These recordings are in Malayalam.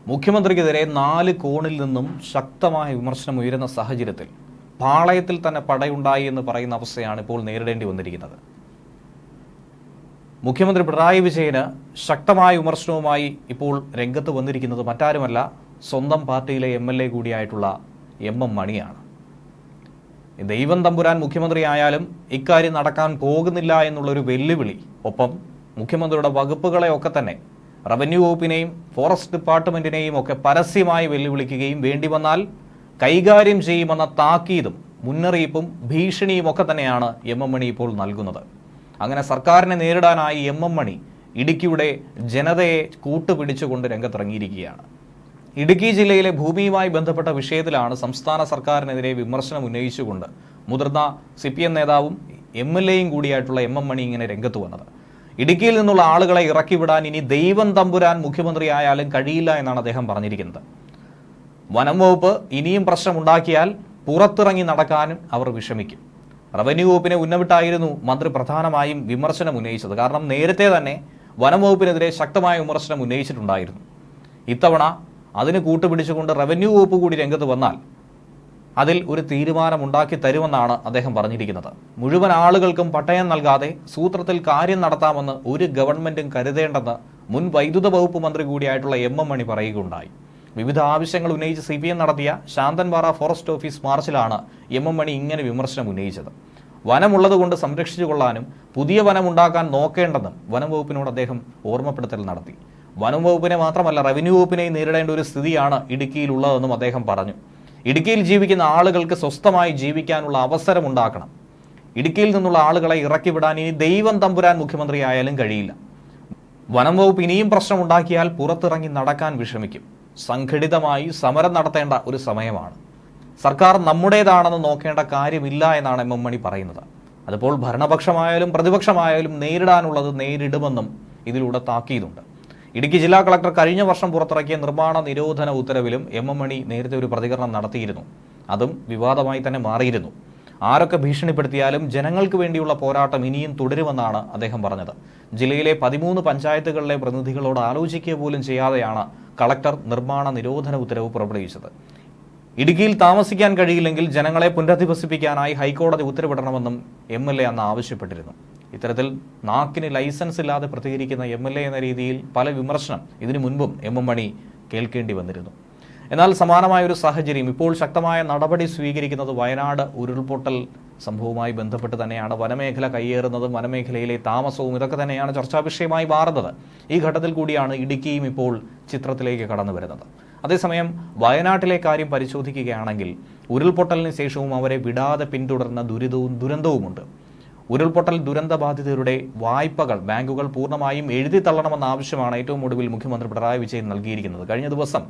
മുഖ്യമന്ത്രിക്കെതിരെ 4 കോണിൽ നിന്നും ശക്തമായ വിമർശനം ഉയരുന്ന സാഹചര്യത്തിൽ പാളയത്തിൽ തന്നെ പടയുണ്ടായി എന്ന് പറയുന്ന അവസ്ഥയാണ് ഇപ്പോൾ നേരിടേണ്ടി വന്നിരിക്കുന്നത്. മുഖ്യമന്ത്രി പിണറായി വിജയന് ശക്തമായ വിമർശനവുമായി ഇപ്പോൾ രംഗത്ത് വന്നിരിക്കുന്നത് മറ്റാരുമല്ല, സ്വന്തം പാർട്ടിയിലെ MLA കൂടിയായിട്ടുള്ള MM മണിയാണ്. ദൈവം തമ്പുരാൻ മുഖ്യമന്ത്രിയായാലും ഇക്കാര്യം നടക്കാൻ പോകുന്നില്ല എന്നുള്ളൊരു വെല്ലുവിളി, ഒപ്പം മുഖ്യമന്ത്രിയുടെ വകുപ്പുകളെയൊക്കെ തന്നെ റവന്യൂ വകുപ്പിനെയും ഫോറസ്റ്റ് ഡിപ്പാർട്ട്മെന്റിനെയും ഒക്കെ പരസ്യമായി വെല്ലുവിളിക്കുകയും വേണ്ടി വന്നാൽ കൈകാര്യം ചെയ്യുമെന്ന താക്കീതും മുന്നറിയിപ്പും ഭീഷണിയും ഒക്കെ തന്നെയാണ് MM മണി ഇപ്പോൾ നൽകുന്നത്. അങ്ങനെ സർക്കാരിനെ നേരിടാനായി MM മണി ഇടുക്കിയുടെ ജനതയെ കൂട്ടുപിടിച്ചുകൊണ്ട് രംഗത്തിറങ്ങിയിരിക്കുകയാണ്. ഇടുക്കി ജില്ലയിലെ ഭൂമിയുമായി ബന്ധപ്പെട്ട വിഷയത്തിലാണ് സംസ്ഥാന സർക്കാരിനെതിരെ വിമർശനം ഉന്നയിച്ചുകൊണ്ട് മുതിർന്ന CPM നേതാവും MLAയും കൂടിയായിട്ടുള്ള MM മണി ഇങ്ങനെ രംഗത്ത് വന്നത്. ഇടുക്കിയിൽ നിന്നുള്ള ആളുകളെ ഇറക്കിവിടാൻ ഇനി ദൈവം തമ്പുരാൻ മുഖ്യമന്ത്രിയായാലും കഴിയില്ല എന്നാണ് അദ്ദേഹം പറഞ്ഞിരിക്കുന്നത്. വനം വകുപ്പ് ഇനിയും പ്രശ്നമുണ്ടാക്കിയാൽ പുറത്തിറങ്ങി നടക്കാനും അവർ വിഷമിക്കും. റവന്യൂ വകുപ്പിനെ ഉന്നവിട്ടായിരുന്നു മന്ത്രി പ്രധാനമായും വിമർശനം ഉന്നയിച്ചത്. കാരണം നേരത്തെ തന്നെ വനം വകുപ്പിനെതിരെ ശക്തമായ വിമർശനം ഉന്നയിച്ചിട്ടുണ്ടായിരുന്നു. ഇത്തവണ അതിന് കൂട്ടുപിടിച്ചുകൊണ്ട് റവന്യൂ വകുപ്പ് കൂടി രംഗത്ത് വന്നാൽ അതിൽ ഒരു തീരുമാനമുണ്ടാക്കി തരുമെന്നാണ് അദ്ദേഹം പറഞ്ഞിരിക്കുന്നത്. മുഴുവൻ ആളുകൾക്കും പട്ടയം നൽകാതെ സൂത്രത്തിൽ കാര്യം നടത്താമെന്ന് ഒരു ഗവൺമെന്റും കരുതേണ്ടെന്ന് മുൻ വൈദ്യുത വകുപ്പ് മന്ത്രി കൂടിയായിട്ടുള്ള MM മണി പറയുകയുണ്ടായി. വിവിധ ആവശ്യങ്ങൾ ഉന്നയിച്ച് CPM നടത്തിയ ശാന്തൻപാറ ഫോറസ്റ്റ് ഓഫീസ് മാർച്ചിലാണ് MM മണി ഇങ്ങനെ വിമർശനം ഉന്നയിച്ചത്. വനമുള്ളതുകൊണ്ട് സംരക്ഷിച്ചു കൊള്ളാനും പുതിയ വനം ഉണ്ടാക്കാൻ നോക്കേണ്ടെന്നും വനം വകുപ്പിനോട് അദ്ദേഹം ഓർമ്മപ്പെടുത്തൽ നടത്തി. വനം വകുപ്പിനെ മാത്രമല്ല റവന്യൂ വകുപ്പിനെയും നേരിടേണ്ട ഒരു സ്ഥിതിയാണ് ഇടുക്കിയിലുള്ളതെന്നും അദ്ദേഹം പറഞ്ഞു. ഇടുക്കിയിൽ ജീവിക്കുന്ന ആളുകൾക്ക് സ്വസ്ഥമായി ജീവിക്കാനുള്ള അവസരം ഉണ്ടാക്കണം. ഇടുക്കിയിൽ നിന്നുള്ള ആളുകളെ ഇറക്കിവിടാൻ ഇനി ദൈവം തമ്പുരാൻ മുഖ്യമന്ത്രിയായാലും കഴിയില്ല. വനം വകുപ്പ് ഇനിയും പ്രശ്നമുണ്ടാക്കിയാൽ പുറത്തിറങ്ങി നടക്കാൻ വിഷമിക്കും. സംഘടിതമായി സമരം നടത്തേണ്ട ഒരു സമയമാണ്. സർക്കാർ നമ്മുടേതാണെന്ന് നോക്കേണ്ട കാര്യമില്ല എന്നാണ് MM മണി പറയുന്നത്. അതിപ്പോൾ ഭരണപക്ഷമായാലും പ്രതിപക്ഷമായാലും നേരിടാനുള്ളത് നേരിടുമെന്നും ഇതിലൂടെ താക്കീതുണ്ട്. ഇടുക്കി ജില്ലാ കളക്ടർ കഴിഞ്ഞ വർഷം പുറത്തിറക്കിയ നിർമ്മാണ നിരോധന ഉത്തരവിലും MM മണി നേരത്തെ ഒരു പ്രതികരണം നടത്തിയിരുന്നു. അതും വിവാദമായി തന്നെ മാറിയിരുന്നു. ആരൊക്കെ ഭീഷണിപ്പെടുത്തിയാലും ജനങ്ങൾക്ക് വേണ്ടിയുള്ള പോരാട്ടം ഇനിയും തുടരുമെന്നാണ് അദ്ദേഹം പറഞ്ഞത്. ജില്ലയിലെ 13 പഞ്ചായത്തുകളിലെ പ്രതിനിധികളോട് ആലോചിക്കുക പോലും ചെയ്യാതെയാണ് കളക്ടർ നിർമ്മാണ നിരോധന ഉത്തരവ് പുറപ്പെടുവിച്ചത്. ഇടുക്കിയിൽ താമസിക്കാൻ കഴിയില്ലെങ്കിൽ ജനങ്ങളെ പുനരധിവസിപ്പിക്കാനായി ഹൈക്കോടതി ഉത്തരവിടണമെന്നും MLA അന്ന് ആവശ്യപ്പെട്ടിരുന്നു. ഇത്തരത്തിൽ നാക്കിന് ലൈസൻസ് ഇല്ലാതെ പ്രതികരിക്കുന്ന MLA എന്ന രീതിയിൽ പല വിമർശനം ഇതിനു മുൻപും MM മണി കേൾക്കേണ്ടി വന്നിരുന്നു. എന്നാൽ സമാനമായ ഒരു സാഹചര്യം ഇപ്പോൾ ശക്തമായ നടപടി സ്വീകരിക്കുന്നത് വയനാട് ഉരുൾപൊട്ടൽ സംഭവവുമായി ബന്ധപ്പെട്ട് തന്നെയാണ്. വനമേഖല കയ്യേറുന്നതും വനമേഖലയിലെ താമസവും ഇതൊക്കെ തന്നെയാണ് ചർച്ചാ വിഷയമായി മാറുന്നത്. ഈ ഘട്ടത്തിൽ കൂടിയാണ് ഇടുക്കിയും ഇപ്പോൾ ചിത്രത്തിലേക്ക് കടന്നു വരുന്നത്. അതേസമയം വയനാട്ടിലെ കാര്യം പരിശോധിക്കുകയാണെങ്കിൽ ഉരുൾപൊട്ടലിന് ശേഷവും അവരെ വിടാതെ പിന്തുടർന്ന ദുരന്തവുമുണ്ട്. ഉരുൾപൊട്ടൽ ദുരന്തബാധിതരുടെ വായ്പകൾ ബാങ്കുകൾ പൂർണ്ണമായും എഴുതി തള്ളണമെന്ന ആവശ്യമാണ് ഏറ്റവും ഒടുവിൽ മുഖ്യമന്ത്രി പിണറായി വിജയൻ നൽകിയിരിക്കുന്നത്. കഴിഞ്ഞ ദിവസം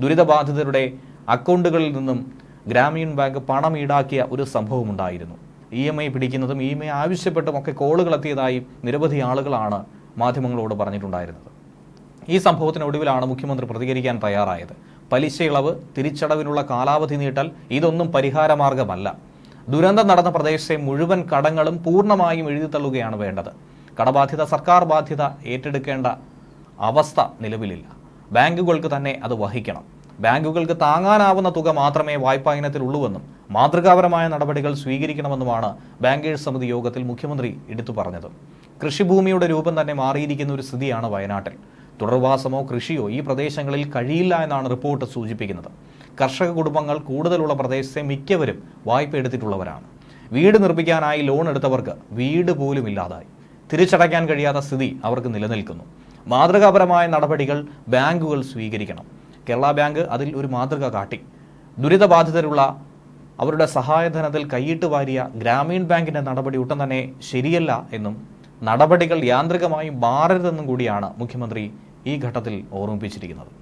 ദുരിതബാധിതരുടെ അക്കൗണ്ടുകളിൽ നിന്നും ഗ്രാമീൺ ബാങ്ക് പണം ഈടാക്കിയ ഒരു സംഭവമുണ്ടായിരുന്നു. EMI പിടിക്കുന്നതും EMI ആവശ്യപ്പെട്ടും ഒക്കെ കോളുകൾ എത്തിയതായി നിരവധി ആളുകളാണ് മാധ്യമങ്ങളോട് പറഞ്ഞിട്ടുണ്ടായിരുന്നത്. ഈ സംഭവത്തിനൊടുവിലാണ് മുഖ്യമന്ത്രി പ്രതികരിക്കാൻ തയ്യാറായത്. പലിശ ഇളവ്, തിരിച്ചടവിനുള്ള കാലാവധി നീട്ടൽ ഇതൊന്നും പരിഹാരമാർഗമല്ല. ദുരന്തം നടന്ന പ്രദേശത്തെ മുഴുവൻ കടങ്ങളും പൂർണ്ണമായും എഴുതിത്തള്ളുകയാണ് വേണ്ടത്. കടബാധ്യത സർക്കാർ ബാധ്യത ഏറ്റെടുക്കേണ്ട അവസ്ഥ നിലവിലില്ല. ബാങ്കുകൾക്ക് തന്നെ അത് വഹിക്കണം. ബാങ്കുകൾക്ക് താങ്ങാനാവുന്ന തുക മാത്രമേ വായ്പാ ഇനത്തിലുള്ളൂവെന്നും മാതൃകാപരമായ നടപടികൾ സ്വീകരിക്കണമെന്നുമാണ് ബാങ്കേഴ്സ് സമിതി യോഗത്തിൽ മുഖ്യമന്ത്രി എടുത്തു പറഞ്ഞത്. കൃഷിഭൂമിയുടെ രൂപം തന്നെ മാറിയിരിക്കുന്ന ഒരു സ്ഥിതിയാണ് വയനാട്ടിൽ. തുടർവാസമോ കൃഷിയോ ഈ പ്രദേശങ്ങളിൽ കഴിയില്ല എന്നാണ് റിപ്പോർട്ട് സൂചിപ്പിക്കുന്നത്. കർഷക കുടുംബങ്ങൾ കൂടുതലുള്ള പ്രദേശത്തെ മിക്കവരും വായ്പ എടുത്തിട്ടുള്ളവരാണ്. വീട് നിർമ്മിക്കാനായി ലോൺ എടുത്തവർക്ക് വീട് പോലും ഇല്ലാതായി. തിരിച്ചടയ്ക്കാൻ കഴിയാത്ത സ്ഥിതി അവർക്ക് നിലനിൽക്കുന്നു. മാതൃകാപരമായ നടപടികൾ ബാങ്കുകൾ സ്വീകരിക്കണം. കേരള ബാങ്ക് അതിൽ ഒരു മാതൃക കാട്ടി. ദുരിതബാധിതരുള്ള അവരുടെ സഹായധനത്തിൽ കൈയിട്ട് വാരിയ ഗ്രാമീൺ ബാങ്കിന്റെ നടപടി ഒട്ടും തന്നെ ശരിയല്ല എന്നും നടപടികൾ യാന്ത്രികമായി മാറരുതെന്നും കൂടിയാണ് മുഖ്യമന്ത്രി ഈ ഘട്ടത്തിൽ ഓർമ്മിപ്പിച്ചിരിക്കുന്നത്.